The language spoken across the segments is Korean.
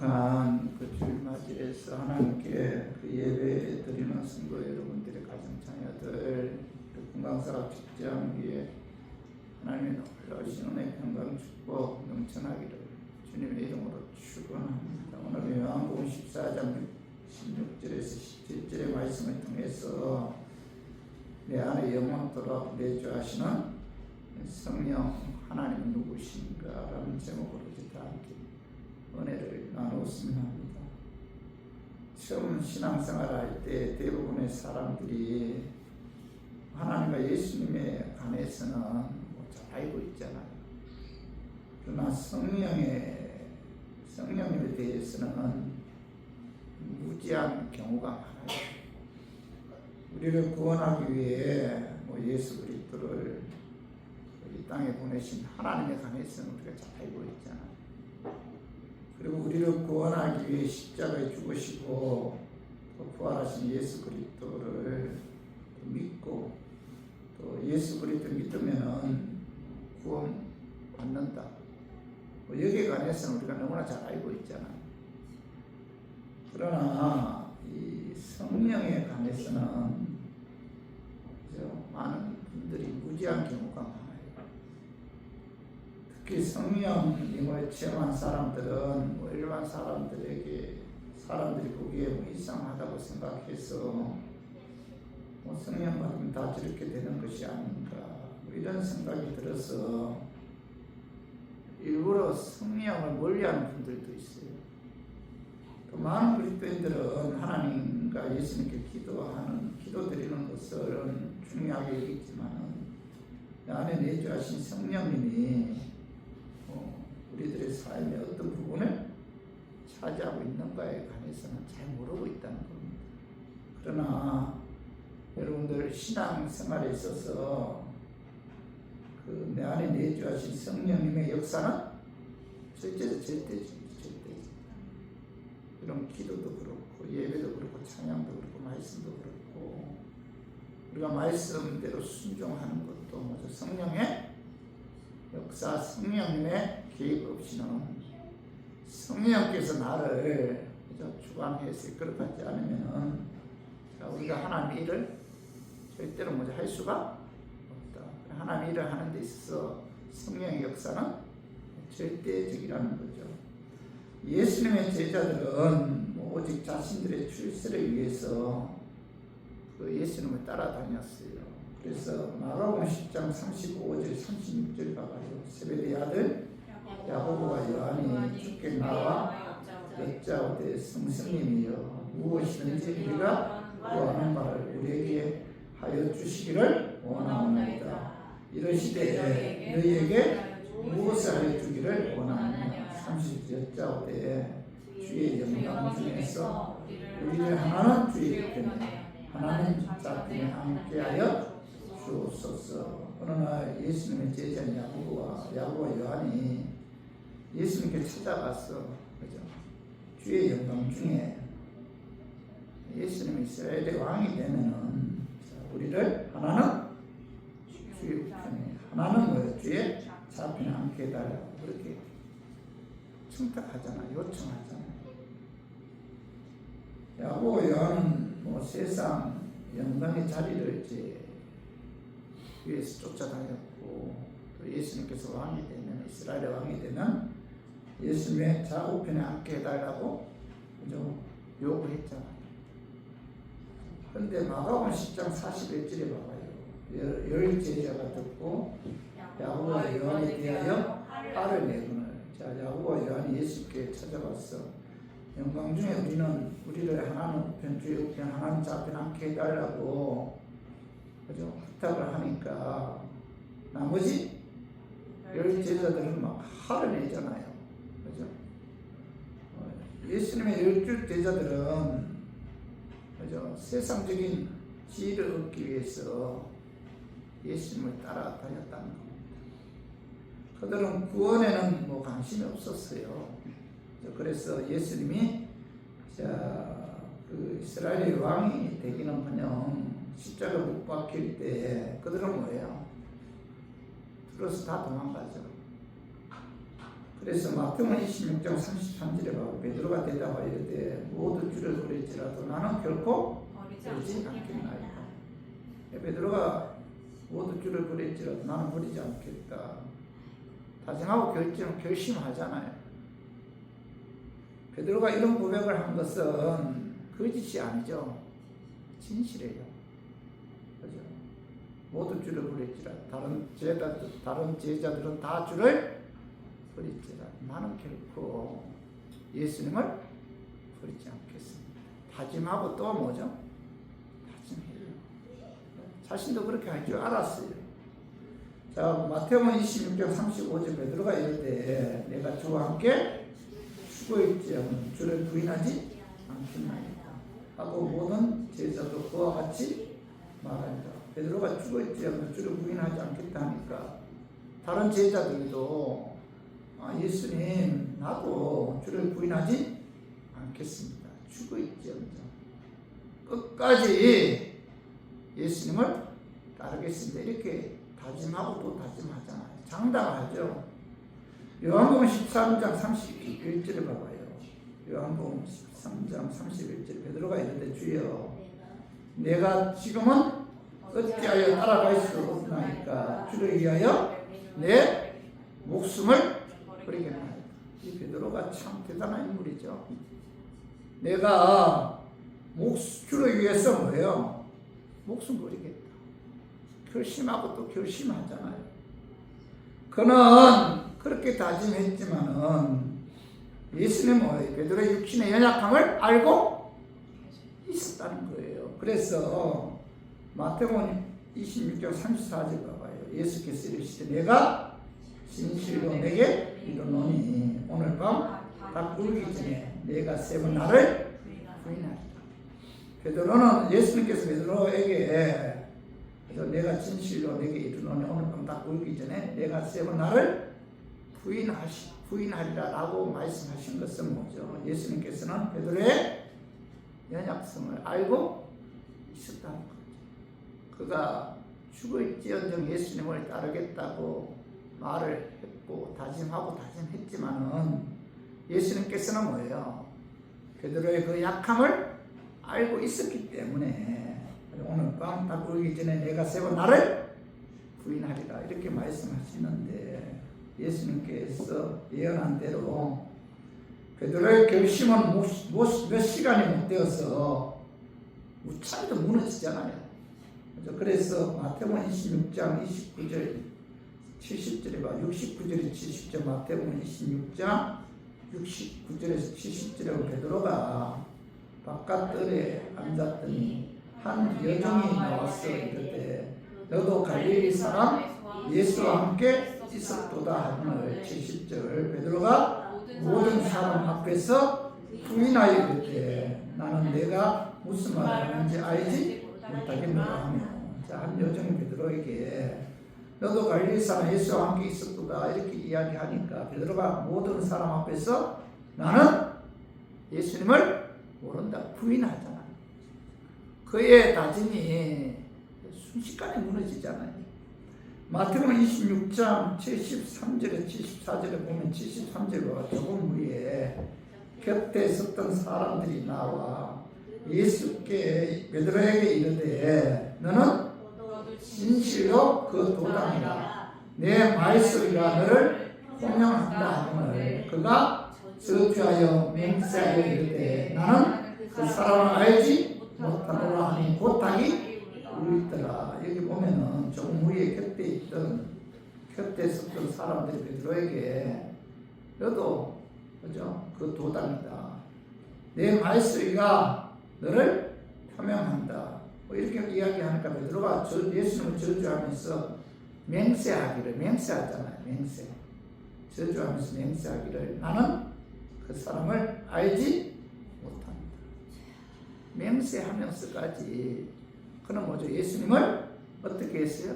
거룩한 그 주일 맞이에서 하나님께 그 예배 드리는 성도 여러분들의 가정 자녀들 건강사업 직장 위에 하나님의 놀라우신 은혜 평강 축복 넘쳐나기를 주님의 이름으로 축원합니다. 오늘 요한복음 14장 16절에서 17절의 말씀을 통해서 내 안에 영원토록 내주하시는 성령 하나님은 누구신가 라는 제목으로 다 함께 은혜를 나누었으면 합니다. 처음 신앙생활할 때 대부분의 사람들이 하나님과 예수님에 관해서는 잘 알고 있잖아요. 그러나 성령님에 대해서는 무지한 경우가 많아요. 우리를 구원하기 위해 예수 그리스도를 이 땅에 보내신 하나님에 관해서는 우리가 잘 알고 있잖아요. 그리고 우리를 구원하기 위해 십자가에 죽으시고 또 부활하신 예수 그리스도를 믿고 또 예수 그리스도 믿으면은 구원 받는다. 여기에 관해서는 우리가 너무나 잘 알고 있잖아요. 그러나 이 성령에 관해서는 많은 분들이 무지한 경우가 많아요. 특히 성령님을 체험한 사람들은 일반 사람들이 보기에 이상하다고 생각해서 성령 받으면 다 저렇게 되는 것이 아닌가 이런 생각이 들어서 일부러 성령을 멀리하는 분들도 있어요. 또 많은 그리스도인들은 하나님과 예수님께 기도드리는 것을 중요하게 여기지만 안에 내주하신 성령님이 우리들의 삶의 어떤 부분을 차지하고 있는가에 관해서는 잘 모르고 있다는 겁니다. 그러나 여러분들 신앙생활에 있어서 내 안에 내주하신 성령님의 역사는 절대적입니다. 그럼 기도도 그렇고 예배도 그렇고 찬양도 그렇고 말씀도 그렇고 우리가 말씀대로 순종하는 것도 먼저 성령의 역사, 성령님의 개입 없이는 성령께서 나를 주관해서 이끌어가지 않으면 우리가 하나님의 일을 절대로 먼저 할 수가 없다. 하나님의 일을 하는 데 있어서 성령의 역사는 절대적이라는 거죠. 예수님의 제자들은 오직 자신들의 출세를 위해서 예수님을 따라다녔어요. 그래서 마가복음 10장 35절 36절 가봐요. 세베대의 아들 야고보와 요한이 주께 나와 여짜오되 성령님이여 무엇이든지 우리가 구하는 바를 우리에게 하여 주시기를 원하옵나이다. 이러시되 너희에게 무엇을 하여 주기를 원하느냐. 30절 여짜오되 주의 영광 중에서 우리를 하나는 주의 편에 하나는 자편에 함께하여 주옵소서. 어느 날 예수님의 제자 야고보와 요한이 예수님께 찾아가서 주의 영광 중에 예수님이 이스라엘의 왕이 되면은 우리를 하나는 주의 편에 하나는 주의 좌편에 함께 해달라고 그렇게 청탁하잖아, 요청하잖아. 야고보와 요한은 세상 영광의 자리를 위해서 쫓아다녔고 또 예수님께서 왕이 되면 이스라엘의 왕이 되면 예수님의 좌우편에 함께 해달라고 요구했잖아요. 그런데 마가복음 10장 41절에 봐봐요. 열 제자가 듣고 야고보와 요한에 대하여 화를 내거늘. 야고보와 요한이 예수께 찾아왔어. 영광 중에 우리를 하나는 우편 주의 우편 하나는 좌편 함께 해달라고 부탁을 하니까 나머지 열 제자들은 막 화를 내잖아요. 그죠? 예수님의 열두 제자들은 세상적인 지위를 얻기 위해서 예수님을 따라다녔다는 겁니다. 그들은 구원에는 관심이 없었어요. 그래서 예수님이 이스라엘의 왕이 되기는커녕 십자가 못 박힐 때 그들은 뭐예요? 들어서 다 도망가죠. 그래서 마태복음 26장 33절에 봐 베드로가 대답하여 이르되 모두 주를 버릴지라도 나는 결코 버리지 않겠나이다. 베드로가 모두 주를 버릴지라도 나는 버리지 않겠다. 다짐하고 결심하잖아요. 베드로가 이런 고백을 한 것은 거짓이 아니죠. 진실이에요. 그죠? 모두 주를 버릴지라 다른 제자들은 다 주를 버릴지라 나는 결코 예수님을 버리지 않겠습니다. 다짐하고 또 뭐죠? 다짐해요. 자신도 그렇게 할 줄 알았어요. 자, 마태복음 26장 35절 베드로가 이럴 때 내가 주와 함께 죽어있지만 주를 부인하지 않겠나이다 하고 모든 제자도 그와 같이 말한다. 베드로가 죽어있지만 주를 부인하지 않겠다 하니까 다른 제자들도 예수님 나도 주를 부인하지 않겠습니다. 죽어있지언정 끝까지 예수님을 따르겠습니다. 이렇게 다짐하고 또 다짐하잖아요. 장담하죠. 요한복음 13장 31절을 봐봐요. 요한복음 13장 31절 베드로가 이르되 주여 내가 지금은 어찌하여 따라갈 수 없나이까 주를 위하여 내 목숨을 버리겠나이다. 이 베드로가 참 대단한 인물이죠. 내가 주를 위해서 뭐예요? 목숨 버리겠다. 결심하고 또 결심하잖아요. 그는 그렇게 다짐했지만은 예수님은 베드로의 육신의 연약함을 알고 있었다는 거예요. 그래서 마태복음 26장 34절 봐봐요. 예수께서 이르시되 내가 진실로 내게 이르노니 오늘 밤 다 꿀기 전에 내가 세 번 나를 부인하리라. 베드로는 예수님께서 베드로에게 그래서 내가 진실로 내게 이르노니 오늘 밤 다 꿀기 전에 내가 세 번 나를 부인하리라 라고 말씀하신 것은 뭐죠? 예수님께서는 베드로의 연약성을 알고 있었다는 거죠. 그가 죽을지언정 예수님을 따르겠다고 말을 했고 다짐하고 다짐했지만은 예수님께서는 뭐예요? 베드로의 그 약함을 알고 있었기 때문에 오늘 밤 다 꿀기 전에 내가 세 번 나를 부인하리라 이렇게 말씀하시는데 예수님께서 예언한 대로 베드로의 결심은 몇 시간이 못 되어서 무참히도 무너지잖아요. 그래서 마태복음 26장 29절 70절에 봐 69절에 70절 마태복음 26장 69절에서 70절에 베드로가 바깥뜰에 앉았더니 한 여종이 나왔어 이르되 너도 갈릴리 사람 예수와 함께 있었도다 하늘 70절 베드로가 모든 사람 앞에서 부인하여 이르되 나는 내가 무슨 말을 하는지 알지 못하겠노라 하며 한 여종이 베드로에게 너도 갈릴리 사람 예수와 함께 있었도다 이렇게 이야기하니까 베드로가 모든 사람 앞에서 나는 예수님을 모른다 부인하잖아. 그의 다짐이 순식간에 무너지잖아요. 마태복음 26장 73절에 74절에 보면 73절과 조금 후에 곁에 섰던 사람들이 나와 예수께 베드로에게 이르되 너는 진실로 그 도당이라 내 말소리가 너를 호명한다 하거늘 그가 저주하여 맹세하여 이르되 나는 그 사람을 알지 못하노라 하니 고탁이 울리더라. 여기 보면은 조금 후에 곁에 섰던 사람들이 베드로에게 너도 그죠? 그 도당이다. 내 말소리가 너를 표명한다. 뭐 이렇게 이야기하니까 베드로가 예수님을 저주하면서 맹세하잖아요. 저주하면서 맹세하기를 나는 그 사람을 알지 못합니다. 맹세하면서까지 그는 뭐죠? 예수님을 어떻게 했어요?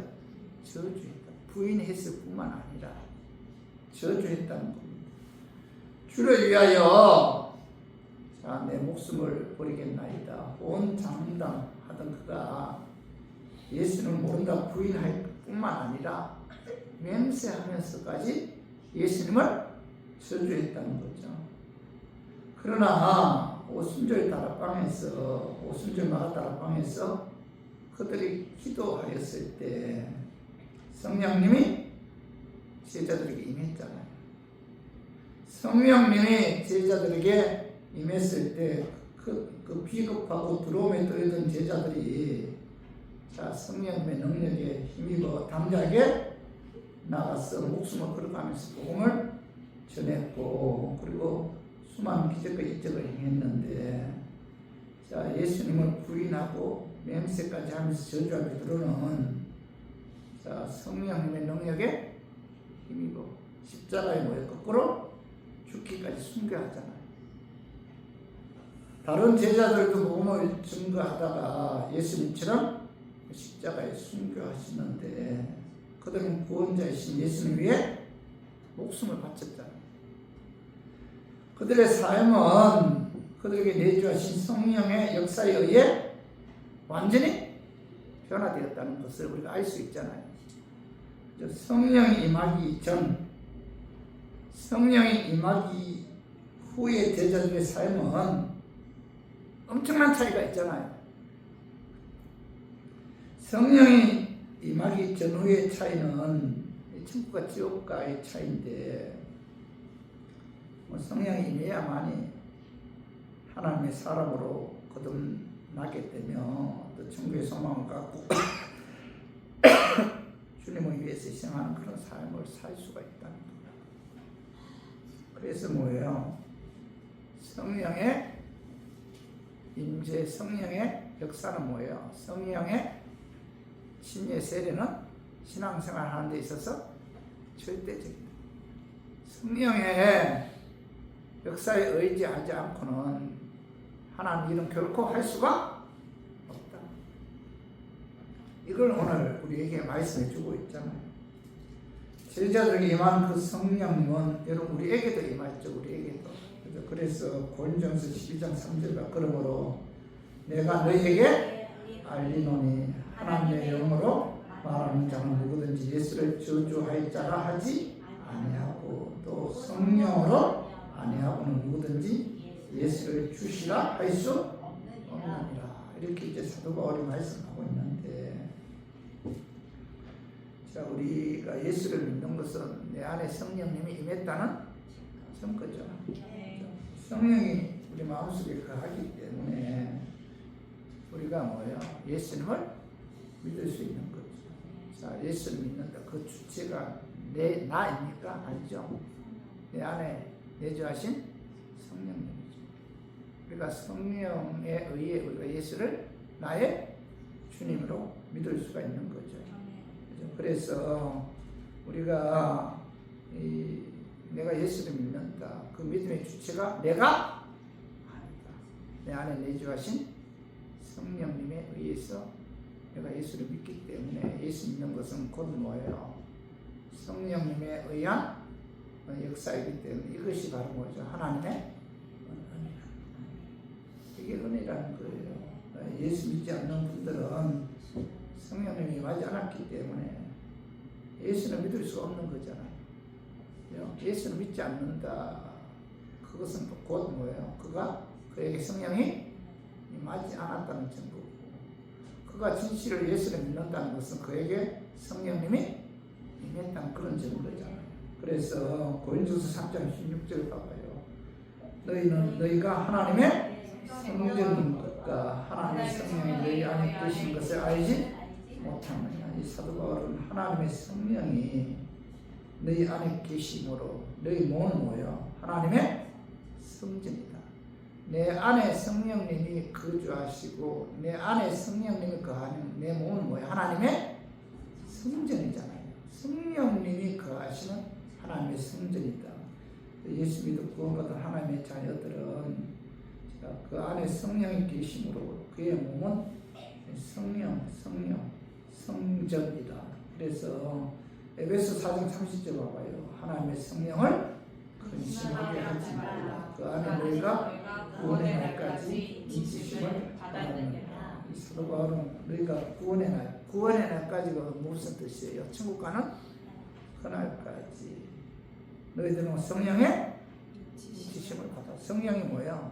저주했다. 부인했을 뿐만 아니라 저주했다는 겁니다. 주를 위하여 내 목숨을 버리겠나이다. 온 장담하던 그가 예수는 모른다 부인할 뿐만 아니라 맹세하면서까지 예수님을 저주했다는 거죠. 그러나 오순절 다락방에서 오순절 마가 다락방에서 그들이 기도하였을 때 성령님이 제자들에게 임했잖아요. 성령님이 제자들에게 임했을 때 그 비겁하고 두려움에 떨던 제자들이 자 성령님의 능력에 힘입어 담대하게 나가서 목숨을 걸어가면서 복음을 전했고 그리고 수많은 기적과 이적을 행했는데 자 예수님을 부인하고 맹세까지 하면서 저주할 베드로는 자 성령님의 능력에 힘입어 십자가에 모여 거꾸로 죽기까지 순교하잖아요. 다른 제자들도 복음을 증거하다가 예수님처럼 십자가에 순교하시는데 그들은 구원자이신 예수님 위해 목숨을 바쳤잖아요. 그들의 삶은 그들에게 내주하신 성령의 역사에 의해 완전히 변화되었다는 것을 우리가 알 수 있잖아요. 성령이 임하기 전, 성령이 임하기 후의 제자들의 삶은 엄청난 차이가 있잖아요. 성령이 임하기 전후의 차이는 천국과 지옥과의 차이인데 성령이 임해야만이 하나님의 사람으로 거듭나게 되며 또 천국의 소망을 갖고 주님을 위해서 희생하는 그런 삶을 살 수가 있다는 거예요. 그래서 뭐예요? 성령의 임재, 성령의 역사는 뭐예요? 성령의 신의 세례는 신앙생활 하는 데 있어서 절대적이다. 성령의 역사에 의지하지 않고는 하나님 일은 결코 할 수가 없다. 이걸 오늘 우리에게 말씀해 주고 있잖아요. 제자들에게 임한 그 성령님은 여러분 우리에게도 임했죠. 우리에게도. 그래서 고린전서 12장 3절과 그러므로 내가 너희에게 알리노니 하나님의 영으로 말하는 자는 누구든지 예수를 저주하였자라 하지 아니하고 또 성령으로 아니하고는 누구든지 예수를 주시라 할 수 없느니라. 이렇게 이제 사도 바울이 말씀하고 있는데 자 우리가 예수를 믿는 것은 내 안에 성령님이 임했다는 증거죠. 성령이 우리 마음속에 거하기 때문에 우리가 뭐예요? 예수님을 믿을 수 있는 거죠. 자, 예수를 믿는다. 그 주체가 나입니까? 아니죠. 내 안에 내주하신 성령님이죠. 우리가 성령에 의해 우리가 예수를 나의 주님으로 믿을 수가 있는 거죠. 그래서 우리가 내가 예수를 믿는다. 그 믿음의 주체가 내가 아니다. 내 안에 내주하신 성령님에 의해서 내가 예수를 믿기 때문에 예수 믿는 것은 곧 뭐예요? 성령님에 의한 역사이기 때문에 이것이 바로 뭐죠? 하나님의 은혜라. 이게 은혜라는 거예요. 예수 믿지 않는 분들은 성령님이 임하지 않았기 때문에 예수는 믿을 수 없는 거잖아요. 예수는 믿지 않는다. 그것은 곧 뭐예요? 그에게 성령이 임하지 않았다는 증거고, 그가 진실을 예수를 믿는다는 것은 그에게 성령님이 임했다는 그런 증거잖아요. 그래서 고린도서 3장 16절 봐봐요. 너희가 하나님의 성전인 것과 하나님의 성령이 너희 안에 계신 것을 알지 못하느냐. 이 사도 바울은 하나님의 성령이 너희 안에 계심으로 너희 몸은 뭐예요? 하나님의 성전이다. 내 안에 성령님이 거주하시고 내 안에 성령님이 거하는 내 몸은 뭐예요? 하나님의 성전이잖아요. 성령님이 거하시는 하나님의 성전이다. 예수 믿고 구원받은 하나님의 자녀들은 그 안에 성령이 계심으로 그의 몸은 성전이다. 그래서 에베소 4장 30절 봐봐요. 하나님의 성령을 근심하게 하지 말라. 그 안에 너희가 구원의 날까지 인치심을 받았느니라. 이 사도 바울은 너희가 구원의 날까지가 무슨 뜻이에요? 천국 가는 그날까지 너희들은 성령의 지심을 받아. 성령이 뭐야?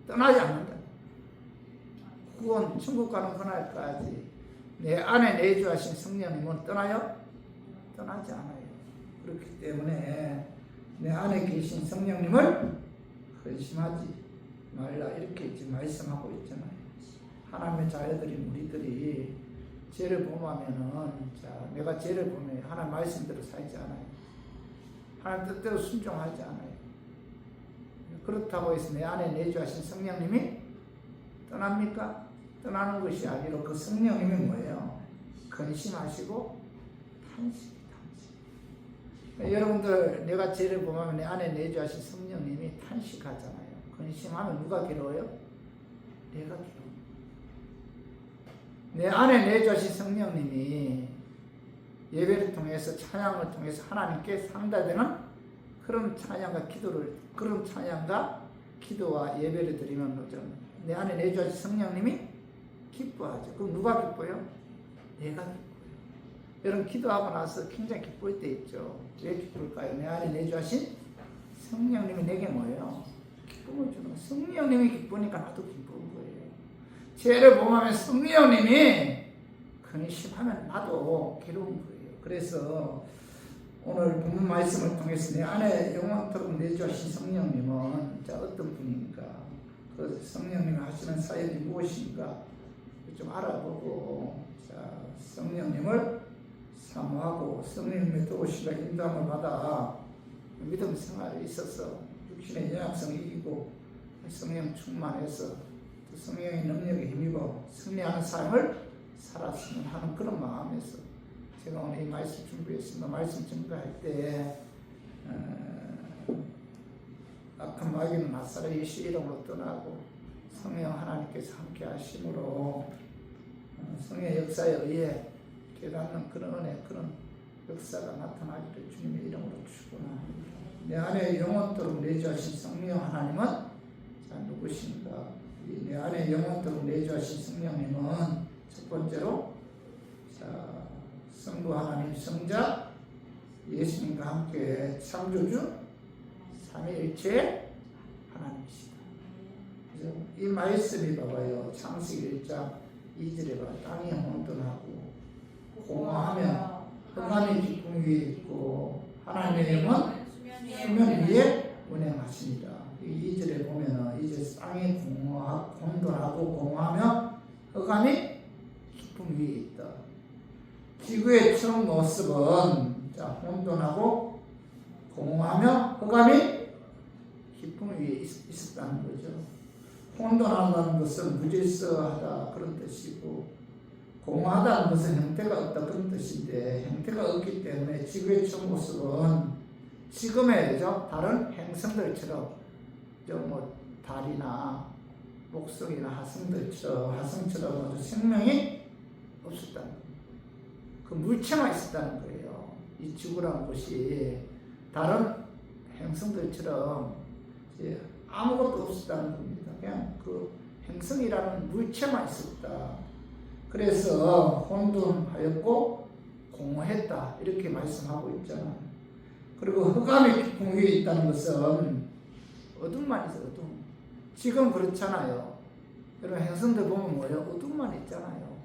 떠나지 않는다. 구원, 천국 가는 그날까지 내 안에 내주하신 성령님은 떠나요? 떠나지 않아요. 그렇기 때문에 내 안에 계신 성령님을 근심하지 말라 이렇게 지금 말씀하고 있잖아요. 하나님의 자녀들인 우리들이 죄를 범하면은 내가 죄를 범해 하나님 말씀대로 살지 않아요. 하나님 뜻대로 순종하지 않아요. 그렇다고 해서 내 안에 내주하신 성령님이 떠납니까? 떠나는 것이 아니라 그 성령님이 뭐예요? 근심하시고 탄식. 여러분들 내가 죄를 범하면 내 안에 내주하신 성령님이 탄식하잖아요. 근심하면 누가 괴로워요? 내가 괴로워. 내 안에 내주하신 성령님이 예배를 통해서 찬양을 통해서 하나님께 상달되는 그런 찬양과 기도와 예배를 드리면 내 안에 내주하신 성령님이 기뻐하죠. 그럼 누가 기뻐요? 내가 기뻐요. 여러분 기도하고 나서 굉장히 기쁠 때 있죠. 왜 기쁠까요? 내 안에 내주하신 성령님이 내게 뭐예요? 기쁨을 주는 거예요. 성령님이 기쁘니까 나도 기쁜 거예요. 죄를 범하면 성령님이 근심하면 나도 괴로운 거예요. 그래서 오늘 본문 말씀을 통해서 내 안에 영원토록 내주하신 성령님은 어떤 분인가, 그 성령님이 하시는 사역이 무엇인가 좀 알아보고 성령님을 사모하고 성령님의 도우심과 인도함을 받아 믿음 생활에 있어서 육신의 연약성을 이기고 성령 충만해서 성령의 능력에 힘입어 승리하는 삶을 살았으면 하는 그런 마음에서 제가 오늘 이 말씀 준비했습니다. 말씀 준비할 때 악한 마귀는 나사렛 예수 이름으로 떠나고 성령 하나님께서 함께 하심으로 성령의 역사에 의해 깨닫는 그런 은혜, 그런 역사가 나타나기를 주님의 이름으로 축원합니다. 내 안에 영원토록 내주하신 성령 하나님은 누구신가? 내 안에 영원토록 내주하신 성령님은 첫 번째로 성부 하나님, 성자 예수님과 함께 창조주 삼위일체 하나님이시다. 그래서 이 말씀이 봐봐요. 창세기 1장 2절에 봐. 땅이 혼돈하고 공허하며 흑암이 깊은 위에 있고 하나님의 영은 수면 위에 운행하십니다. 이 2절에 보면은 이제 땅이 혼돈하고 공허하며 흑암이 깊은 위에 있다. 지구의 처음 모습은 혼돈하고 공허하며 흑암이 깊은 위에 있었다는 거죠. 혼돈하다는 것은 무질서하다 그런 뜻이고 공허하다는 것은 형태가 없다 그런 뜻인데 형태가 없기 때문에 지구의 처음 모습은 지금의 다른 행성들처럼 달이나 목성이나 화성처럼 생명이 없었다는 거예요. 그 물체만 있었다는 거예요. 이 지구라는 것이 다른 행성들처럼 아무것도 없었다는 겁니다. 그냥 그 행성이라는 물체만 있었다. 그래서 혼돈하였고 공허했다 이렇게 말씀하고 있잖아요. 그리고 흑암의 깊은 위에 있다는 것은 어둠만 있어요. 어둠. 지금 그렇잖아요. 여러분 행성들 보면 뭐예요? 어둠만 있잖아요.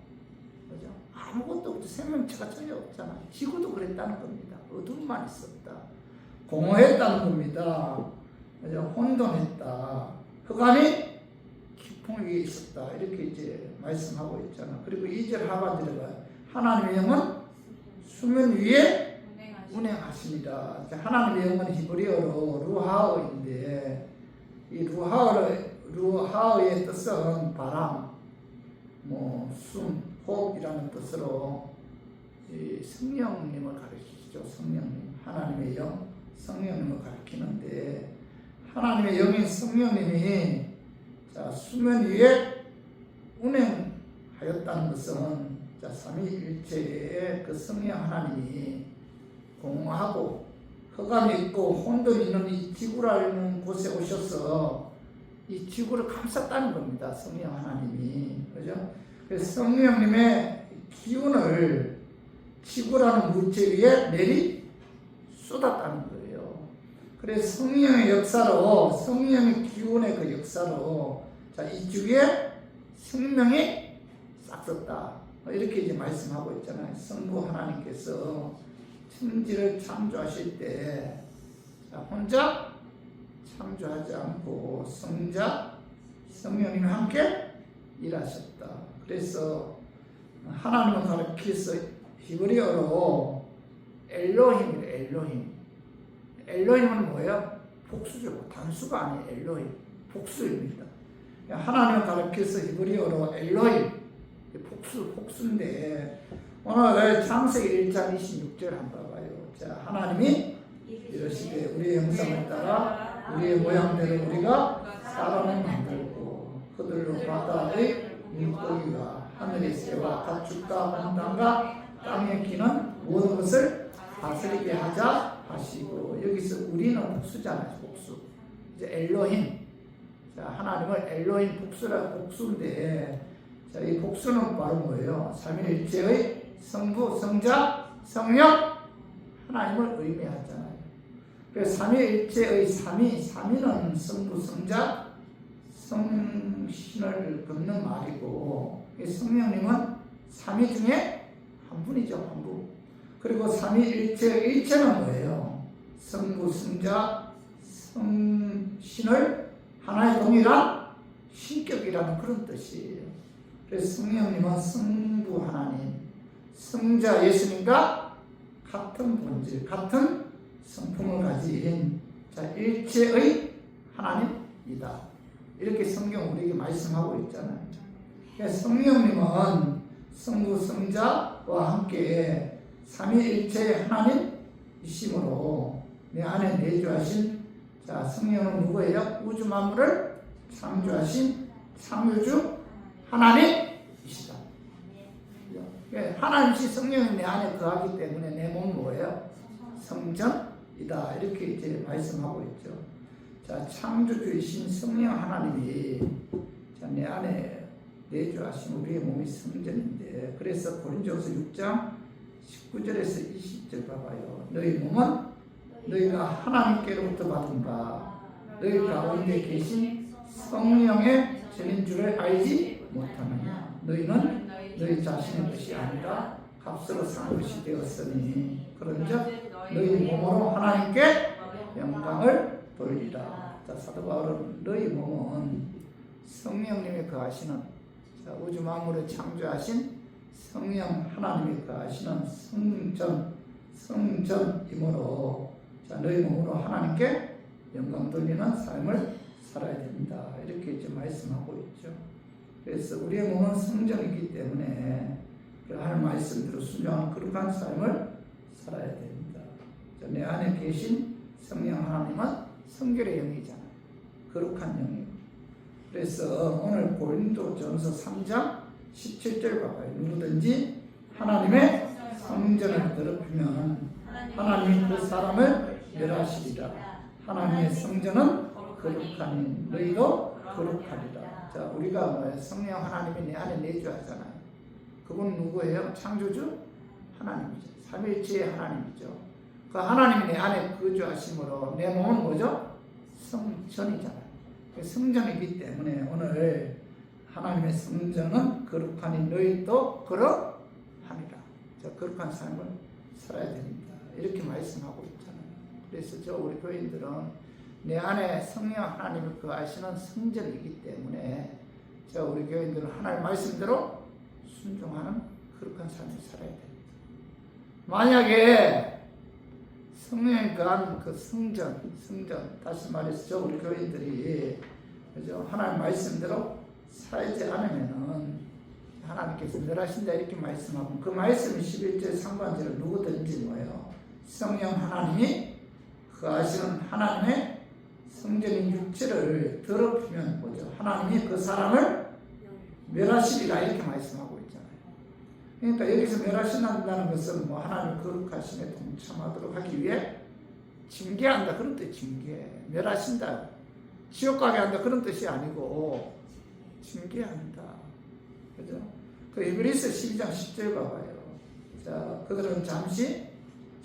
그죠? 아무것도 없죠. 생명체가 전혀 없잖아요. 지구도 그랬다는 겁니다. 어둠만 있었다. 공허했다는 겁니다. 그죠? 혼돈했다. 흑암이 깊은 위에 있었다. 이렇게 이제 말씀하고 있잖아. 그리고 2절 하반절에 봐요. 하나님의 영은 수면 위에 운행하십니다. 하나님의 영은 히브리어로 루하어인데 이 루하어의 뜻은 바람, 숨, 호흡이라는 뜻으로 이 성령님을 가르치죠. 성령님, 하나님의 영, 성령님을 가르치는데 하나님의 영인 성령님이 수면 위에 운행하였다는 것은 삼위일체의 그 성령 하나님이 공허하고 흑암이 있고 혼돈이 있는 이 지구라는 곳에 오셔서 이 지구를 감쌌다는 겁니다. 성령 하나님이. 그죠? 그래서 성령님의 기운을 지구라는 물체 위에 내리 쏟았다는 거예요. 그래서 성령의 역사로, 성령의 기운의 그 역사로, 자, 이 주에 생명이 싹 섰다. 이렇게 이제 말씀하고 있잖아요. 성부 하나님께서 천지를 창조하실 때, 자, 혼자 창조하지 않고 성자, 성령님과 함께 일하셨다. 그래서 하나님을 가리켜서 히브리어로 엘로힘이래, 엘로힘. 엘로힘은 뭐예요? 복수죠. 단수가 아니에요. 엘로힘. 복수입니다. 하나님을 가리켜서 히브리어로 엘로힘. 복수인데, 오늘 창세기 1장 26절 한번 봐봐요. 자, 하나님이 이러시되 우리의 형상을 따라 우리의 모양대로 우리가 사람을 만들고 그들로 바다의 물고기와 하늘의 새와 가축과 온 땅과 땅에 기는 모든 것을 다스리게 하자 하시고, 여기서 우리는 복수잖아요. 복수. 이제 엘로힘. 자, 하나님을 엘로힘 복수인데, 자, 이 복수는 바로 뭐예요? 삼위일체의 성부, 성자, 성령 하나님을 의미하잖아요. 그래서 삼위일체의 삼위는 성부, 성자, 성신을 걷는 말이고, 성령님은 삼위 중에 한 분이죠. 한 분. 그리고 삼위일체의 일체는 뭐예요? 성부, 성자, 성신을 하나의 동일한 신격이라는 그런 뜻이에요. 그래서 성령님은 성부 하나님, 성자 예수님과 같은 본질, 같은 성품을 가진, 자, 일체의 하나님이다. 이렇게 성경 우리에게 말씀하고 있잖아요. 그래서 성령님은 성부, 성자와 함께 삼위일체의 하나님이시므로 내 안에 내주하신, 자, 성령은 누구예요? 우주 만물을 창조하신 창조주 하나님이시다. 하나님이 성령이 내 안에 거하기 때문에 내 몸은 뭐예요? 성전이다. 이렇게 이제 말씀하고 있죠. 자, 창조주이신 성령 하나님이, 자, 내 안에 내주하신 우리의 몸이 성전인데, 그래서 고린도후서 6장 19절에서 20절 봐봐요. 너희 몸은 너희가 하나님께로부터 받은 바 너희 가운데 계신 성령의 전인 줄을 알지 못하느냐. 너희는 너희 자신의 것이 아니라 값으로 산 것이 되었으니 그런즉 너희 몸으로 하나님께 영광을 돌리라. 자, 사도 바울은 너희 몸은 성령님이 거하시는, 자, 우주 만물을 창조하신 성령 하나님이 거하시는 성전이므로, 자, 너희 몸으로 하나님께 영광 돌리는 삶을 살아야 된다. 이렇게 이제 말씀하고 있죠. 그래서 우리의 몸은 성전이기 때문에 하나님 말씀대로 순종하는 거룩한 삶을 살아야 됩니다. 자, 내 안에 계신 성령 하나님은 성결의 영이잖아요. 거룩한 영이에요. 그래서 오늘 고린도전서 3장 17절 봐봐요. 누구든지 하나님의 성전을 더럽히면 하나님이 그 사람을 멸하시리라. 하나님의 성전은 거룩하니 너희도 거룩하리라. 자, 우리가 뭐예요? 성령 하나님이 내 안에 내주하잖아요. 그분 누구예요? 창조주 하나님이죠. 삼위일체의 하나님이죠. 그 하나님이 내 안에 거주하심으로 내 몸은 뭐죠? 성전이잖아요. 성전이기 때문에 오늘 하나님의 성전은 거룩하니 너희도 거룩하니라. 자, 거룩한 삶을 살아야 됩니다. 이렇게 말씀하고 있잖아요. 그래서 저 우리 교인들은 내 안에 성령 하나님을 거하시는 성전이기 때문에 저 우리 교인들은 하나님 말씀대로 순종하는 거룩한 삶을 살아야 됩니다. 만약에 성령이 거하는 그 성전, 다시 말해서 저 우리 교인들이 그죠? 하나님 말씀대로 살지 않으면은 하나님께서 멸하신다 이렇게 말씀하고, 그 말씀이 11절 상반절에 누구든지 뭐예요? 성령 하나님이 거하시는 하나님의 성전인 육체를 더럽히면 뭐죠? 하나님이 그 사람을 멸하시리라 이렇게 말씀하고 있잖아요. 그러니까 여기서 멸하신다는 것은 뭐 하나님 거룩하심에 동참하도록 하기 위해 징계한다 그런 뜻. 징계, 멸하신다, 지옥 가게 한다 그런 뜻이 아니고 징계한다. 그죠? 그 히브리서 12장 10절 봐봐요. 자, 그들은 잠시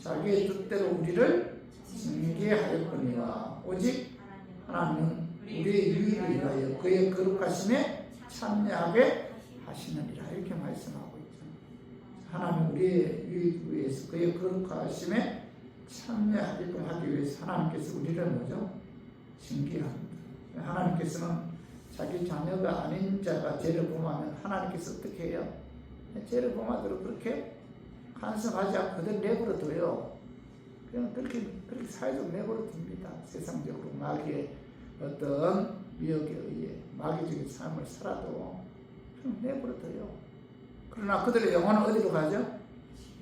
자기의 뜻대로 우리를 징계하였거니와 오직 하나님은 우리의 유익을 위하여 그의 거룩하심에 참여하게 하시느니라. 이렇게 말씀하고 있잖아요. 하나님 우리의 유익을 위해서 그의 거룩하심에 참여하게끔 하기 위해서 하나님께서 우리를 뭐죠? 징계합니다. 하나님께서는 자기 자녀가 아닌 자가 죄를 범하면 하나님께서 어떻게 해요? 죄를 범하도록 그렇게 간섭하지 않고 그들 내버려 둬요. 그냥 그렇게 사회적으로 내버려 둡니다. 세상적으로 마귀의 어떤 미혹에 의해 마귀적인 삶을 살아도 그냥 내버려 둬요. 그러나 그들의 영혼은 어디로 가죠?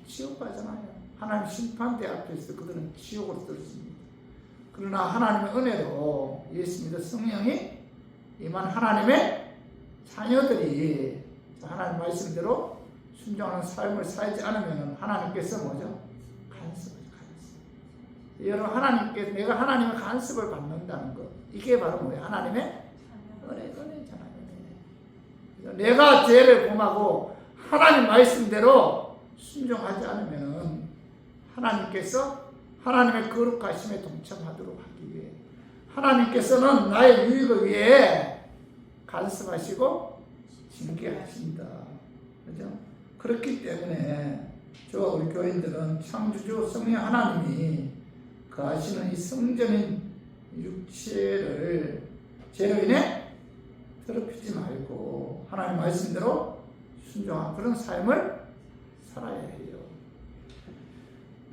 지옥 가잖아요. 하나님 심판대 앞에서 그들은 지옥으로 떨어집니다. 그러나 하나님의 은혜로 예수 믿어 성령이 임한 하나님의 자녀들이 하나님 말씀대로 순종하는 삶을 살지 않으면 하나님께서 뭐죠? 간섭을. 여러분 하나님께 내가 하나님의 간섭을 받는다는 것 이게 바로 뭐예요? 하나님의 은혜잖아요. 내가 죄를 범하고 하나님 말씀대로 순종하지 않으면 하나님께서 하나님의 거룩하심에 동참하도록 하기 위해 하나님께서는 나의 유익을 위해 간섭하시고 징계하신다. 그죠? 그렇기 때문에 저와 우리 교인들은 창조주 성령 하나님이 거하시는 이 성전인 육체를 죄로 인해 더럽히지 말고 하나님 말씀대로 순종한 그런 삶을 살아야 해요.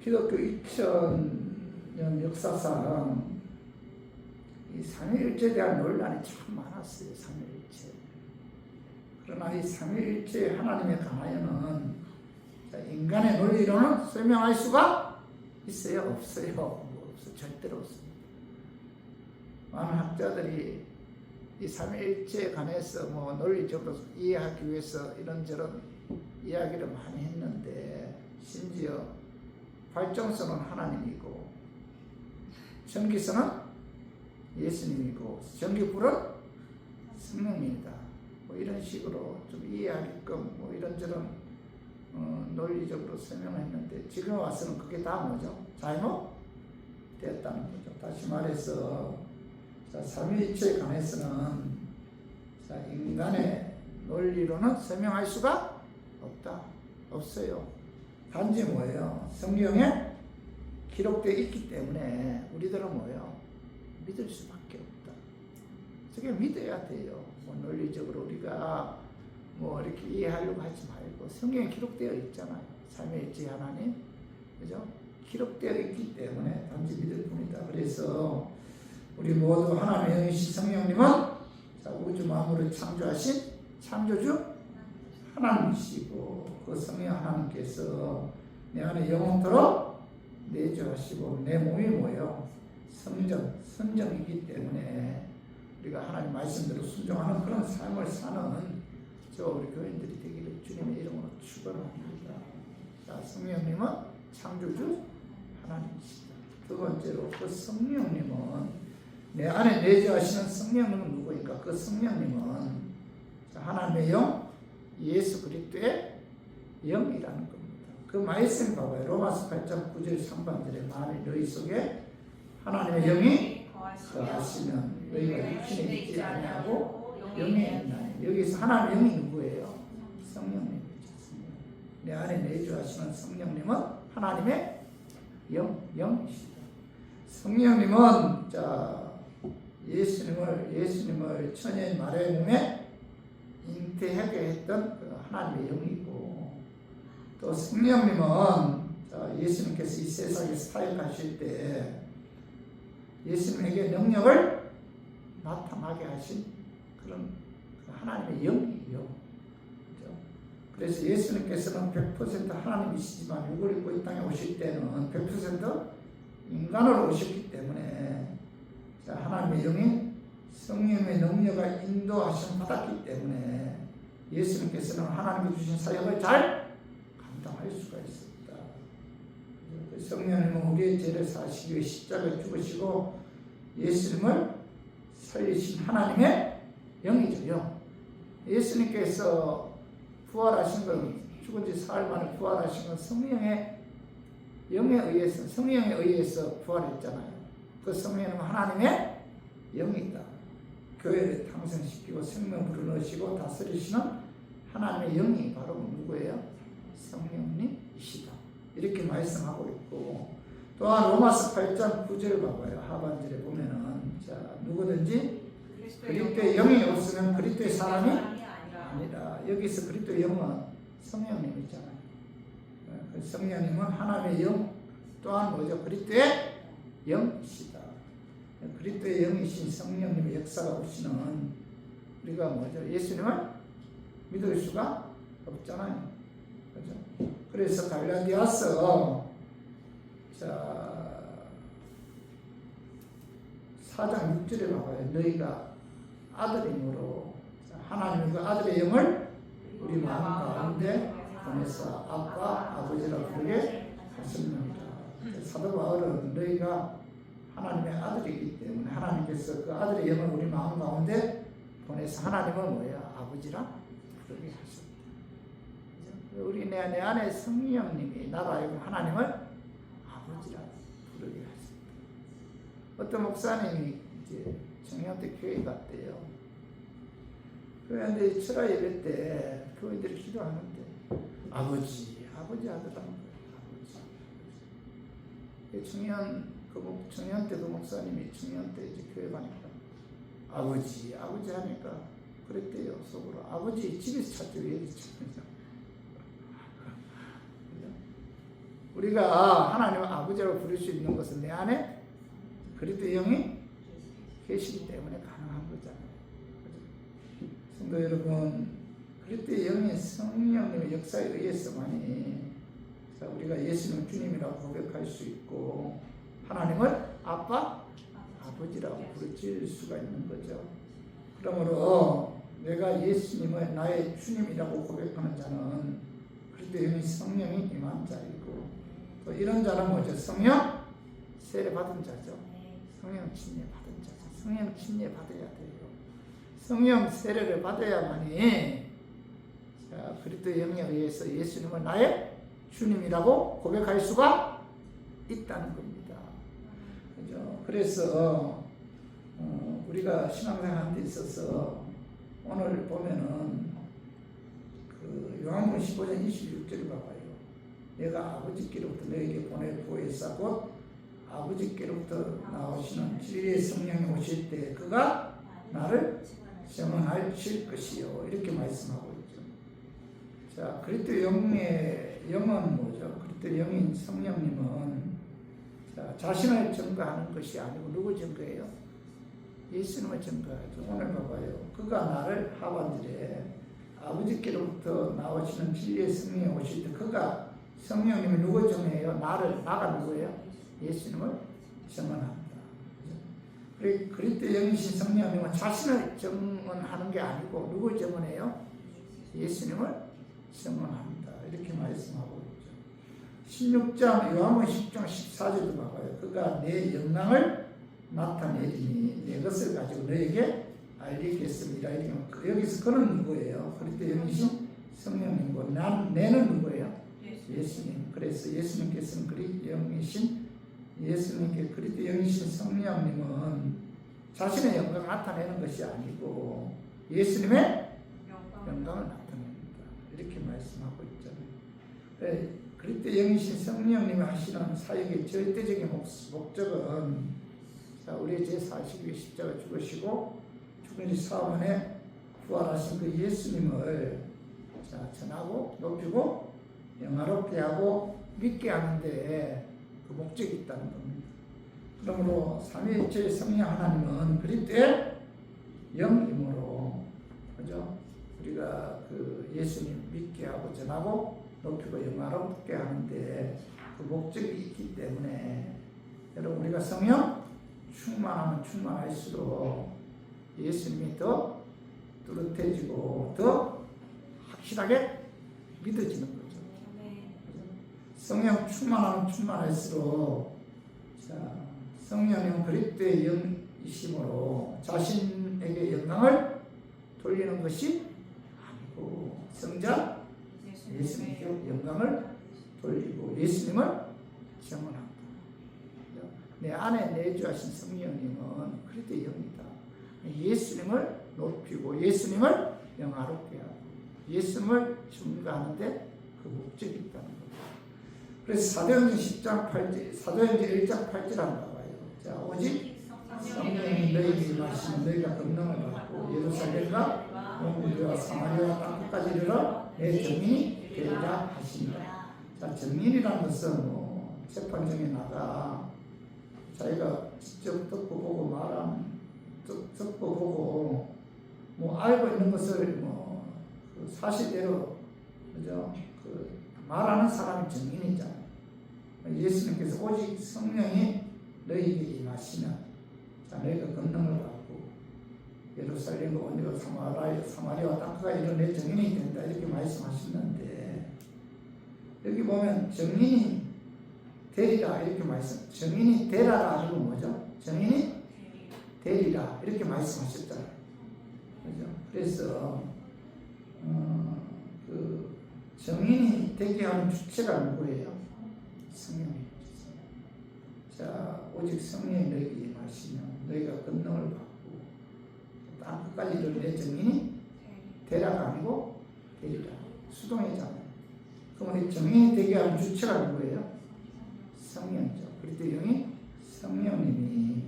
기독교 2000년 역사상 이 삼위일체에 대한 논란이 참 많았어요. 삼위일체. 그러나 이 삼위일체 하나님에 관하여는 인간의 논리로는 설명할 수가 있어요? 없어요? 절대로 없습니다. 많은 학자들이 이 삼위일체에 관해서 논리적으로 이해하기 위해서 이런저런 이야기를 많이 했는데 심지어 발정선은 하나님이고 전기선은 예수님이고 전기불은 성령입니다. 이런 식으로 좀 이해하게끔 이런저런 논리적으로 설명했는데 지금 와서는 그게 다 뭐죠? 잘못됐다는 거죠. 다시 말해서 삼위일체에 관해서는 인간의 논리로는 설명할 수가 없어요. 단지 뭐예요? 성경에 기록되어 있기 때문에 우리들은 뭐예요? 믿을 수밖에 없다. 저게 믿어야 돼요. 논리적으로 우리가 이렇게 이해하려고 하지 말고 성경에 기록되어 있잖아요. 삼위일체 하나님, 그죠? 기록되어 있기 때문에 단지 믿을 뿐이다. 그래서 우리 모두 하나님의 영이신 성령님은 우주 만물을 창조하신 창조주 하나님이시고 그 성령 하나님께서 내 안에 영원토록 내주하시고 내 몸이 뭐예요? 선정이기 때문에 우리가 하나님 말씀대로 순종하는 그런 삶을 사는 저 우리 교인들이 되기를 주님의 이름으로 축원합니다. 자, 성령님은 창조주 하나님이시다. 두 번째로 그 성령님은 내 안에 내주하시는 성령님은 누구인가? 그 성령님은 하나님의 영, 예수 그리스도의 영이라는 겁니다. 그 말씀 봐봐요. 로마서 8장 9절 3반절에 만일 너희 속에 하나님의 영이 거하시면 너희가 육신에 있지 아니하고 영에 있나니. 여기서 하나님의 영이 누구예요? 성령님이죠. 내 안에 내주하시는 성령님은 하나님의 영이시다. 성령님은 예수님을 천연 마리아의 몸에 잉태하게 했던 하나님의 영이고 또 성령님은 예수님께서 이 세상에 사역하실 때 예수님에게 능력을 나타나게 하신 그런 하나님의 영이에요. 그래서 예수님께서는 100% 하나님이시지만 육을 입고 이 땅에 오실 때는 100% 인간으로 오셨기 때문에 하나님의 영이 성령의 능력을 인도하심 받았기 때문에 예수님께서는 하나님이 주신 사역을 잘 감당할 수가 있었다. 성령님은 우리의 죄를 사시기 위해 십자가에 죽으시고 예수님을 살리신 하나님의 영이죠. 영. 예수님께서 부활하신 건 죽은 지 사흘 만에 부활하신 건 성령의 영에 의해서, 성령에 의해서 부활했잖아요. 그 성령은 하나님의 영이다. 교회를 탄생시키고 생명 불어넣으시고 다스리시는 하나님의 영이 바로 누구예요? 성령님이시다. 이렇게 말씀하고 있고, 또한 로마서 8장 9절 봐봐요. 하반절에 보면은, 자, 누구든지 그리스도의 영이 없으면 그리스도의 사람이 아니라. 여기서 그리스도의 영은 성령님이잖아요. 그 성령님은 하나님의 영, 또한 뭐죠? 그리스도의 영이시다. 그리스도의 영이신 성령님의 역사가 없이는 우리가 뭐죠? 예수님을 믿을 수가 없잖아요. 그죠? 그래서 갈라디아서 4장 6절에 봐봐요. 너희가 아들이므로 하나님의 그 아들의 영을 우리 마음 가운데 보내서 아빠, 아버지라 부르게 하셨느니라. 사도 바울은 너희가 하나님의 아들이기 때문에 하나님께서 그 아들의 영을 우리 마음 가운데 보내서 하나님은 뭐야? 아버지라 부르게 하셨다. 우리 내 안에 성령님이 나로 하여금 하나님을 아버지라 부르게 하셨다. 어떤 목사님이 이제 청년 때 교회 갔대요. 그런데 철야 예배 때 교인들이 기도하는데 아버지 하더라는 거예요. 아버지. 청년 때 그 목사님이 청년 때 이제 교회 가니까 아버지 하니까 그랬대요. 속으로 아버지 집에서 찾죠. 여기서 찾죠. 우리가 하나님을 아버지라고 부를 수 있는 것은 내 안에 그리스도 영이 계시기 때문에 가능한 거잖아요. 성도 여러분, 그리스도의 영의 성령님의 역사에 의해서만이 우리가 예수님을 주님이라고 고백할 수 있고 하나님을 아빠, 아버지라고 부르칠 수가 있는 거죠. 그러므로 내가 예수님을 나의 주님이라고 고백하는 자는 그리스도의 영의 성령이 임한 자이고, 또 이런 자는 뭐죠? 성령 세례 받은 자죠. 성령 침례 받은 자죠. 성령 침례 받아야 돼요. 성령 세례를 받아야만이 그리스도의 영에 의해서 예수님을 나의 주님이라고 고백할 수가 있다는 겁니다. 그죠? 그래서 우리가 신앙생활 데 있어서 오늘 보면은 그 요한복음 15장 26절을 봐봐요. 내가 아버지께로부터 너에게 보낼 보혜사 곧 아버지께로부터 나오시는 진리의 성령이 오실 때 그가 나를 증언하실 것이요. 이렇게 말씀하고 있죠. 자, 그리스도 영의 영은 뭐죠? 그리스도 영인 성령님은 자신을 증거하는 것이 아니고 누구 증거예요? 예수님을 증거하죠. 오늘 봐봐요. 그가 나를 하반절에 아버지께로부터 나오시는 진리의 성령이 오실 때 그가 성령님이 누구 증거해요? 나가 누구예요? 예수님을 증언한다. 그리스도 영이신 성령님은 자신을 증언하는 게 아니고 누굴 증언해요? 예수님을 증언한다. 이렇게 말씀하고 있죠. 16장 요한복음 10장 14절도 봐봐요. 그가 내 영광을 나타내리니 내 것을 가지고 너에게 알리겠습니다. 여기서 그는 누구예요? 그리스도 영이신 성령님이고 내는 누구예요? 예수님. 그래서 예수님께서는 그리스도 영이신 예수님께 그리스도 영이신 성령님은 자신의 영광을 나타내는 것이 아니고 예수님의 영광을 나타냅니다. 이렇게 말씀하고 있잖아요. 그리스도 영이신 성령님이 하시는 사역의 절대적인 목적은 우리의 제42회 십자가 죽으시고 죽은 지 사흘 부활하신 그 예수님을 전하고 높이고 영화롭게 하고 믿게 하는데 그 목적이 있다는 겁니다. 그러므로 삼위일체의 성령 하나님은 그리스도의 영이므로, 그죠? 우리가 그 예수님 믿게 하고 전하고 높이고 영화롭게 하는데 그 목적이 있기 때문에 여러분 우리가 성령 충만하면 충만할수록 예수님이 더 뚜렷해지고 더 확실하게 믿어지는 거죠. 성령 충만하면 충만할수록 성령님은 그리스도의 영이심으로 자신에게 영광을 돌리는 것이 성자 예수님께 영광을 돌리고 예수님을 증언한다. 내 안에 내주하신 성령님은 그리스도의 영이다. 예수님을 높이고 예수님을 영화롭게 하고 예수님을 증거하는데 그 목적이 있다는 거예요. 그래서 사도행전 10장 8절, 사도행전 1장 8절 한번 봐요. 자, 오직 성령이 너희에게 임하시면 너희가 권능을 받고 예루살렘과 온 유대와 사마리아와 땅끝까지 이르러 내 증인이 되리라 하신다. 자, 증인이라는 것은 뭐 재판정에 나가 자기가 직접 듣고 보고 듣고 보고 뭐 알고 있는 것을 그 사실대로 그죠? 그 말하는 사람이 증인이잖아요. 예수님께서 오직 성령이 너희에게 임하시면 자 너희가 권능을 받고 예루살렘과 온 사마리아와 땅끝까지 이런 내 증인이 된다 이렇게 말씀하셨는데 여기 보면 증인이 되리라 이렇게 말씀. 증인이 되라가 아니고 뭐죠? 증인이 되리라 이렇게 말씀하셨잖아요. 그죠? 그래서 그 증인이 되게 하는 주체가 누구예요? 성령이에요. 자, 오직 성령이 너희에게 임하시면 너희가 권능을 받고 땅 끝까지 이르는 내 증인이 되라가 아니고 되리라. 수동이잖아요. 그럼 이 증인이 되게 하는 주체가 누구예요? 성령이죠. 그리스도 영이 성령님이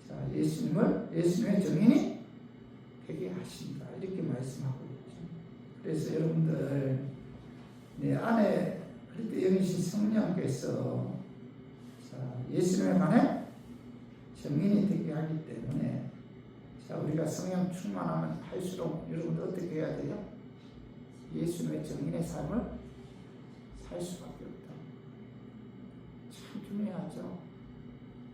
자 예수님의 증인이 되게 하신다 이렇게 말씀하고 있죠. 그래서 여러분들 내 안에 그리스도 영이신 성령께서 자 예수님에 관해 증인이 되게 하기 때문에 자 우리가 성령 충만하면 할수록 여러분들 어떻게 해야 돼요? 예수님의 증인의 삶을 살 수밖에 없다. 참 중요하죠.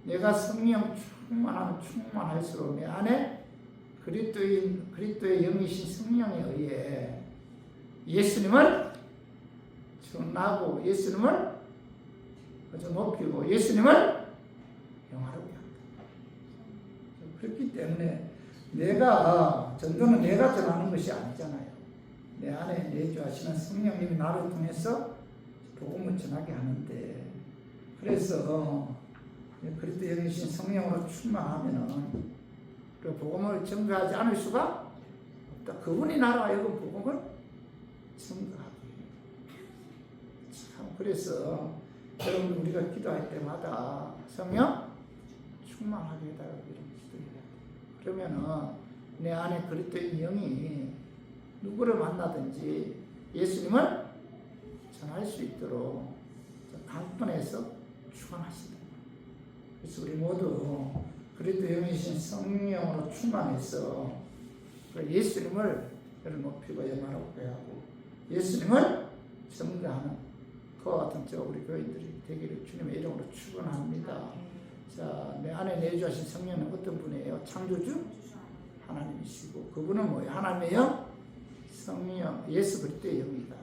내가 성령 충만하면 충만할수록 내 안에 그리스도의 영이신 성령에 의해 예수님을 전하고 예수님을 높이고 예수님을 영화롭게 한다. 그렇기 때문에 내가 전도는 내가 전하는 것이 아니잖아요. 내 안에 내주하시는 성령님이 나를 통해서 복음을 전하게 하는데 그래서 그리스도 영이신 성령으로 충만하면은 그 복음을 증거하지 않을 수가 없다. 그분이 나로 하여금 복음을 증거하게. 참 그래서 여러분 우리가 기도할 때마다 성령 충만하게 해달라고 이런 기도해야 돼. 그러면은 내 안에 그리스도의 영이 누구를 만나든지 예수님을 전할 수 있도록 강권해서 축원하신다. 그래서 우리 모두 그리스도 영이신 성령으로 충만해서 예수님을 높이고 영화롭게 하고 예수님을 증거하는 그와 같은 저 우리 교인들이 되기를 주님의 이름으로 축원합니다. 자, 내 안에 내주하신 성령은 어떤 분이에요? 창조주 하나님이시고 그분은 뭐예요? 하나님의 영, 성령, 예수 그리스도의 영이다.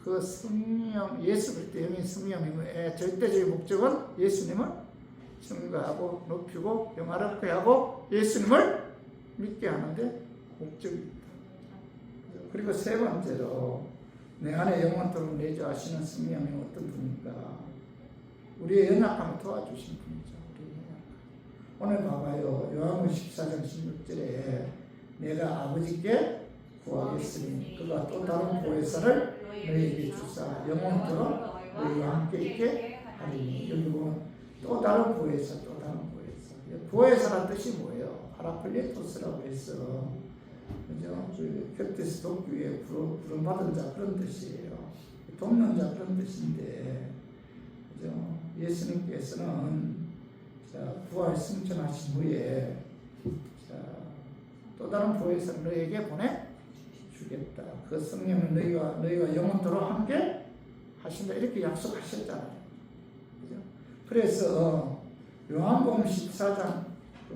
그 성령, 예수 그리스도의 영인 성령님의 절대적인 목적은 예수님을 증거하고 높이고 영화롭게 하고 예수님을 믿게 하는데 목적이 있다. 그리고 세 번째로 내 안에 영원토록 내주하시는 성령이 어떤 분입니까? 우리의 연약함을 도와주신 분이죠. 오늘 봐봐요. 요한복음 14장 16절에 내가 아버지께 구하겠으니 그가 또 다른 보혜사를 너희에게 주사 영원토록 너희와 함께 있게 하리니. 여기 보면 또 다른 보혜사, 또 다른 보혜사. 보혜사란 뜻이 뭐예요? 파라클레토스라고 해서 그죠? 그 곁에서 돕기 위해 부름받은 자 그런 뜻이에요. 돕는 자 그런 뜻인데 그죠? 예수님께서는 자, 부활 승천하신 후에 자, 또 다른 보혜사를 너희에게 보내주겠다. 그 성령을 너희와 영원토록 함께 하신다. 이렇게 약속하셨잖아요. 그죠? 그래서 요한복음 14장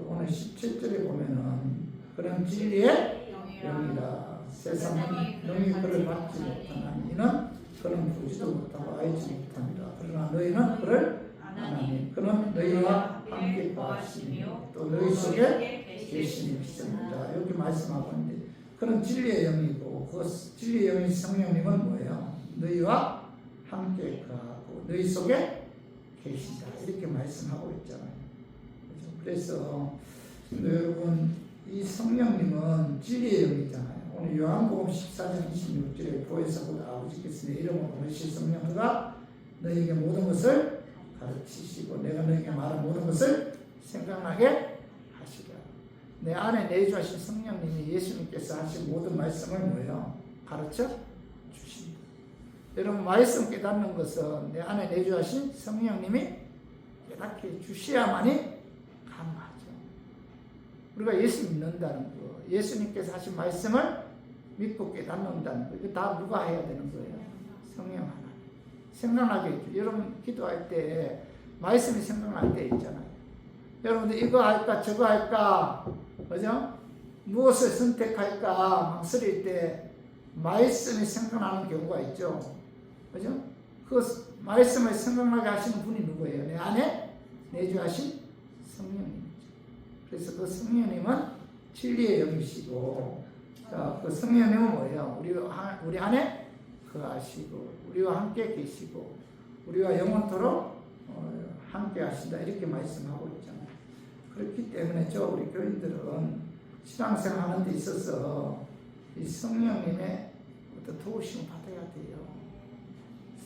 오늘 17절에 보면은 그런 진리의 영이라 세상은 능히 그를 받지 못하나니 이는 그는 보지도 못하고 알지 못합니다. 그러나 너희는 그를 아나니 그는 너희와 함께 거하시며 또 너희 속에 계시니 믿습니다. 이렇게 말씀하고 있는데 그는 진리의 영이고 그 진리의 영인 성령님은 뭐예요? 너희와 함께 거하고 너희 속에 계신다. 이렇게 말씀하고 있잖아요. 그래서 여러분 이 성령님은 진리의 영이잖아요. 오늘 요한복음 14장 26절에 보혜사보다 아버지께서 내 이름으로 보내신 성령 그가 너희에게 모든 것을 가르치시고 내가 너희에게 말한 모든 것을 생각나게 하시라. 내 안에 내주하신 성령님이 예수님께서 하신 모든 말씀을 뭐예요? 가르쳐 주신다. 여러분 말씀 깨닫는 것은 내 안에 내주하신 성령님이 깨닫게 주셔야만이 가능하죠. 우리가 예수 믿는다는 거, 예수님께서 하신 말씀을 믿고 깨닫는다는 거, 이거 다 누가 해야 되는 거예요? 성령 하나. 생각나게 해줘. 여러분 기도할 때 말씀이 생각날 때 있잖아요. 여러분들 이거 할까 저거 할까, 그죠? 무엇을 선택할까 막 쓰릴 때 말씀이 생각나는 경우가 있죠. 그죠? 그 말씀을 생각나게 하시는 분이 누구예요? 내 안에 내주하신 성령님이죠. 그래서 그 성령님은 진리의 영이시고, 자, 그 성령님은 뭐예요? 우리 안에 거하시고, 우리와 함께 계시고, 우리와 영원토록 함께 하신다. 이렇게 말씀하고 있잖아요. 그렇기 때문에 우리 교인들은 신앙생활 하는 데 있어서 이 성령님의 어떤 도우심을 받아야 돼요.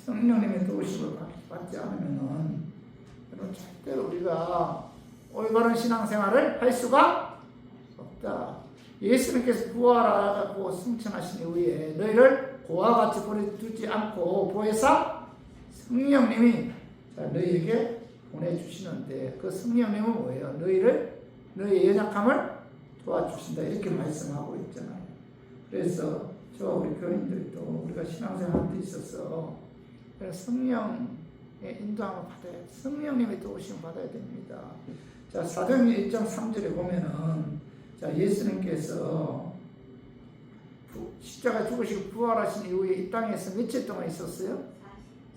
성령님의 도우심을 받지 않으면은 절대로 우리가 올바른 신앙생활을 할 수가 없다. 예수님께서 부활하고 승천하신 이후에 너희를 고와 같이 버려두지 않고 보혜사 성령님이 너희에게 보내주시는데 그 성령님은 뭐예요? 너희의 연약함을 도와주신다. 이렇게 말씀하고 있잖아요. 그래서 우리 교인들도 우리가 신앙생활 데 있어서 성령의 인도함을 받아야 돼. 성령님의 도우심을 받아야 됩니다. 자, 사도행전 1장 3절에 보면은 예수님께서 십자가 죽으시고 부활하신 이후에 이 땅에서 며칠 동안 있었어요?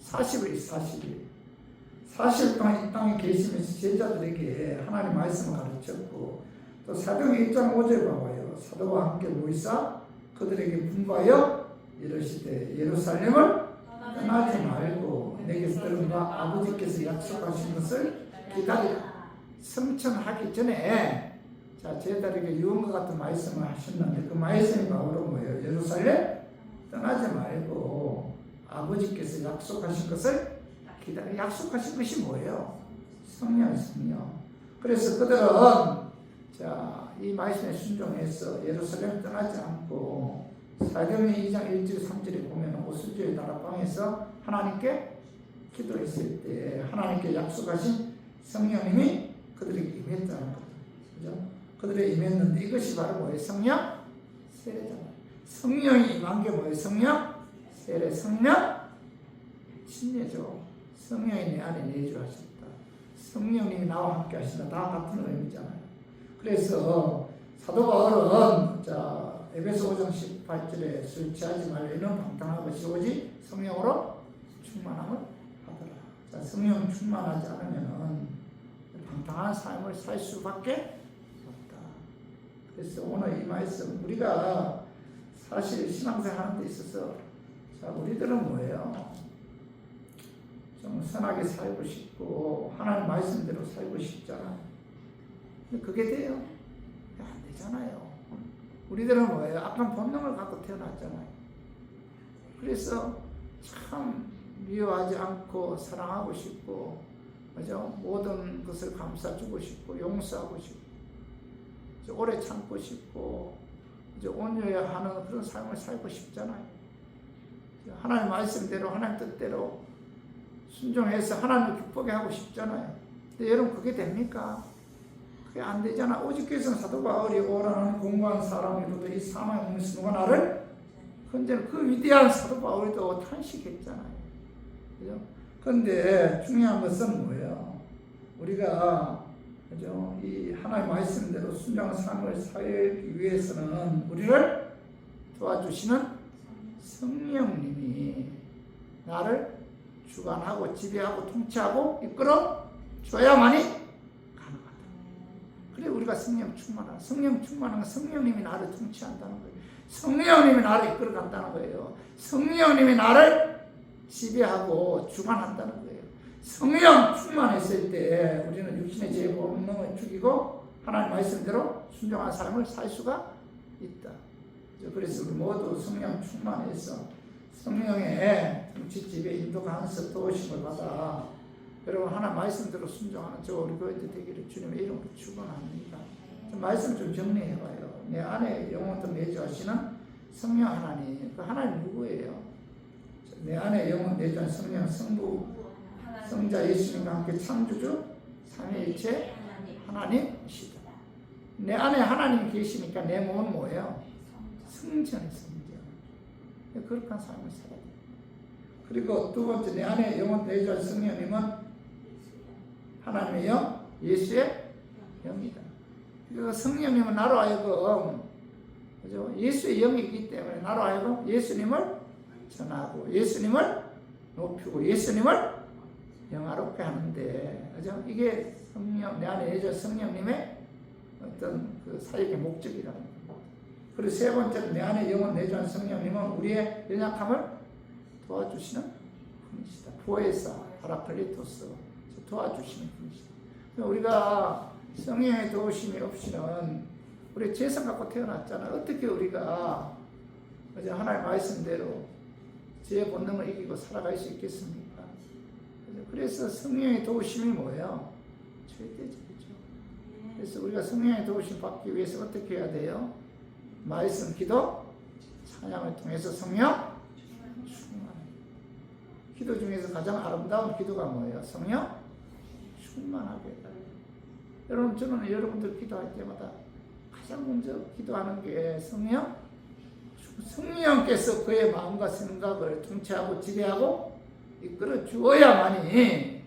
40일. 40일 동안 이 땅에 계시면서 제자들에게 하나님 말씀을 가르쳤고, 또 사도행전 1장 5절 봐봐요. 사도와 함께 모이사 그들에게 분부하여 이르시되 예루살렘을 떠나지 말고 내게서 들은 바 아버지께서 약속하신 것을 기다리라. 성천하기 전에 제자들에게 유언과 같은 말씀을 하셨는데 그 말씀이 바로 뭐예요? 예루살렘 떠나지 말고 아버지께서 약속하신 것을 기다려. 약속하신 것이 뭐예요? 성령. 그래서 그들은 이 말씀에 순종해서 예루살렘 떠나지 않고 사도행전 2장 1절 3절에 보면 오순절의 다락방에서 하나님께 기도했을 때 하나님께 약속하신 성령님이 그들에게 임했다는 거죠. 그죠? 그들에게 임했는데 이것이 바로 뭐예요? 성령 세례잖아요. 성령이 임한 게 뭐예요? 성령 세례. 성령 침례죠. 성령이 내 안에 내주하셨다. 성령님이 나와 함께 하신다. 다 같은 의미잖아요. 그래서 사도 바울은 에베소 5장 18절에 술 취하지 말고 방탕하고 오직 성령으로 충만함을 하더라. 성령 충만하지 않으면 방탕한 삶을 살 수밖에 없다. 그래서 오늘 이 말씀 우리가 사실 신앙생활 하는 데 있어서 우리들은 뭐예요? 좀 선하게 살고 싶고 하나님 말씀대로 살고 싶잖아요. 근데 그게 돼요? 안 되잖아요. 우리들은 뭐예요? 악한 본능을 갖고 태어났잖아요. 그래서 참 미워하지 않고 사랑하고 싶고, 그죠? 모든 것을 감싸주고 싶고 용서하고 싶고 오래 참고 싶고 온유해하는 그런 삶을 살고 싶잖아요. 하나님 말씀대로 하나님 뜻대로 순종해서 하나님을 기쁘게 하고 싶잖아요. 근데 여러분 그게 됩니까? 그게 안 되잖아. 오직 그래서 사도 바울이 오라는 공고한 사람이로도 이 사망의 몸에서 누가 나를 건져내. 그 위대한 사도 바울도 탄식했잖아요. 그죠? 그런데 중요한 것은 뭐예요? 우리가 그죠? 이 하나님의 말씀대로 순종한 삶을 살기 위해서는 우리를 도와주시는 성령님이 나를 주관하고 지배하고 통치하고 이끌어 줘야만이 가능하다. 그래 우리가 성령 충만한 건 성령님이 나를 통치한다는 거예요. 성령님이 나를 이끌어 간다는 거예요. 성령님이 나를 지배하고 주관한다는 거예요. 성령 충만했을 때 우리는 육신의 죄 본능을 죽이고 하나님 말씀대로 순종한 삶을 살 수가 있다. 그래서 우리 모두 성령 충만해서 성령의 정치집에 인도하면서 도우심을 받아 여러분 하나님 말씀대로 순종하는 저 우리 교회들 되기를 주님의 이름으로 축원합니다. 말씀 좀 정리해봐요. 내 안에 영혼도 내주하시는 성령 하나님, 그 하나님 누구예요? 내 안에 영혼 내주한 성령, 성부, 성자 예수님과 함께 창조주 삼위일체 하나님이시다. 내 안에 하나님 계시니까 내 몸은 뭐예요? 성전이 성전. 거룩한 삶을 살아야 돼. 그리고 두 번째, 내 안에 영혼 내주한 성령님은 하나님의 영, 예수의 영이다. 그리고 성령님은 나로 하여금 그죠? 예수의 영이기 때문에 나로 하여금 예수님을 전하고 예수님을 높이고 예수님을 영화롭게 하는데 그죠? 이게 성령, 내 안에 내주한 성령님의 어떤 그 사역의 목적이라는 겁니다. 그리고 세 번째는 내 안에 영혼 내주한 성령님은 우리의 연약함을 도와주시는 분이시다. 보혜사, 파라클리토스, 도와주시는 분이시다. 우리가 성령의 도우심이 없이는 우리 재성 갖고 태어났잖아. 어떻게 우리가 하나님 말씀대로 제 본능을 이기고 살아갈 수 있겠습니까? 그래서 성령의 도우심이 뭐예요? 절대적이죠. 그래서 우리가 성령의 도우심 받기 위해서 어떻게 해야 돼요? 말씀, 기도, 찬양을 통해서 성령 충만. 기도 중에서 가장 아름다운 기도가 뭐예요? 성령 충만하게. 여러분, 저는 여러분들 기도할 때마다 가장 먼저 기도하는 게 성령께서 그의 마음과 생각을 통치하고 지배하고 이끌어 주어야만이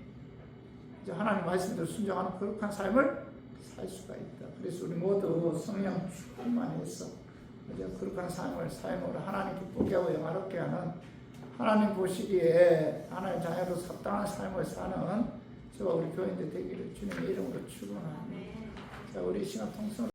하나님 말씀대로 순종하는 거룩한 삶을 살 수가 있다. 그래서 우리 모두 성령 충만해서 거룩한 삶으로 하나님 기쁘게 하고 영화롭게 하는 하나님 보시기에 하나님 자녀로서 합당한 삶을 사는 저와 우리 교인들 되기를 주님의 이름으로 축원합니다. 자, 우리 시간 통성